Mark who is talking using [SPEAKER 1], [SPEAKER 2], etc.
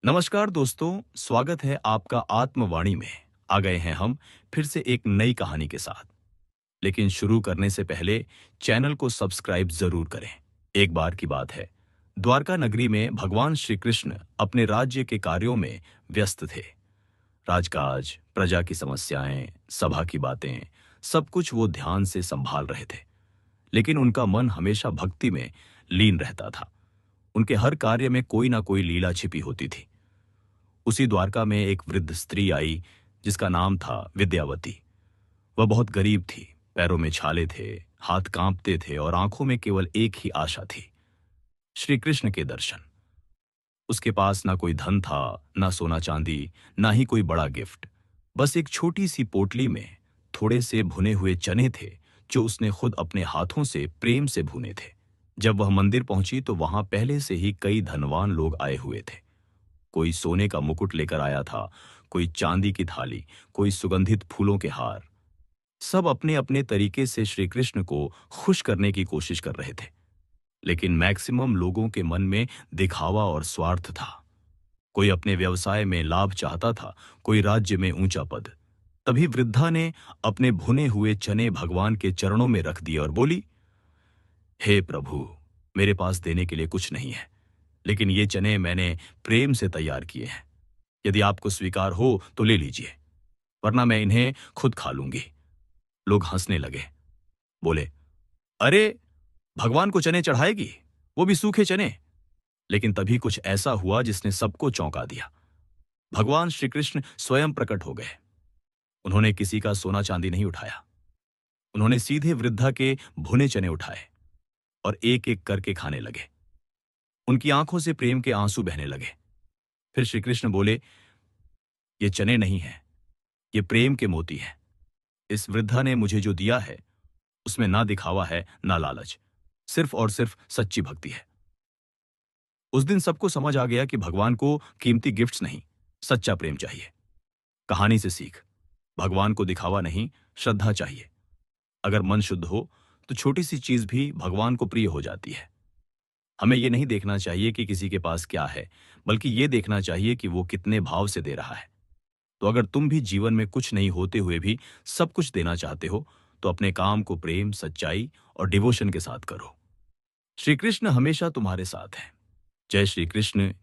[SPEAKER 1] नमस्कार दोस्तों, स्वागत है आपका आत्मवाणी में। आ गए हैं हम फिर से एक नई कहानी के साथ। लेकिन शुरू करने से पहले चैनल को सब्सक्राइब जरूर करें। एक बार की बात है, द्वारका नगरी में भगवान श्री कृष्ण अपने राज्य के कार्यों में व्यस्त थे। राजकाज, प्रजा की समस्याएं, सभा की बातें, सब कुछ वो ध्यान से संभाल रहे थे। लेकिन उनका मन हमेशा भक्ति में लीन रहता था। उनके हर कार्य में कोई ना कोई लीला छिपी होती थी। उसी द्वारका में एक वृद्ध स्त्री आई जिसका नाम था विद्यावती। वह बहुत गरीब थी, पैरों में छाले थे, हाथ कांपते थे और आंखों में केवल एक ही आशा थी, श्री कृष्ण के दर्शन। उसके पास ना कोई धन था, ना सोना चांदी, ना ही कोई बड़ा गिफ्ट। बस एक छोटी सी पोटली में थोड़े से भुने हुए चने थे जो उसने खुद अपने हाथों से प्रेम से भुने थे। जब वह मंदिर पहुंची तो वहां पहले से ही कई धनवान लोग आए हुए थे। कोई सोने का मुकुट लेकर आया था, कोई चांदी की थाली, कोई सुगंधित फूलों के हार। सब अपने अपने तरीके से श्री कृष्ण को खुश करने की कोशिश कर रहे थे। लेकिन मैक्सिमम लोगों के मन में दिखावा और स्वार्थ था। कोई अपने व्यवसाय में लाभ चाहता था, कोई राज्य में ऊंचा पद। तभी वृद्धा ने अपने भुने हुए चने भगवान के चरणों में रख दिए और बोली, हे प्रभु, मेरे पास देने के लिए कुछ नहीं है, लेकिन ये चने मैंने प्रेम से तैयार किए हैं। यदि आपको स्वीकार हो तो ले लीजिए, वरना मैं इन्हें खुद खा लूंगी। लोग हंसने लगे, बोले, अरे, भगवान को चने चढ़ाएगी, वो भी सूखे चने। लेकिन तभी कुछ ऐसा हुआ जिसने सबको चौंका दिया। भगवान श्री कृष्ण स्वयं प्रकट हो गए। उन्होंने किसी का सोना चांदी नहीं उठाया। उन्होंने सीधे वृद्धा के भुने चने उठाए और एक एक करके खाने लगे। उनकी आंखों से प्रेम के आंसू बहने लगे। फिर श्री कृष्ण बोले, ये चने नहीं हैं, ये प्रेम के मोती हैं। इस वृद्धा ने मुझे जो दिया है उसमें ना दिखावा है ना लालच, सिर्फ और सिर्फ सच्ची भक्ति है। उस दिन सबको समझ आ गया कि भगवान को कीमती गिफ्ट्स नहीं, सच्चा प्रेम चाहिए। कहानी से सीख, भगवान को दिखावा नहीं, श्रद्धा चाहिए। अगर मन शुद्ध हो तो छोटी सी चीज भी भगवान को प्रिय हो जाती है। हमें यह नहीं देखना चाहिए कि किसी के पास क्या है, बल्कि यह देखना चाहिए कि वो कितने भाव से दे रहा है। तो अगर तुम भी जीवन में कुछ नहीं होते हुए भी सब कुछ देना चाहते हो, तो अपने काम को प्रेम, सच्चाई और डिवोशन के साथ करो। श्री कृष्ण हमेशा तुम्हारे साथ हैं। जय श्री कृष्ण।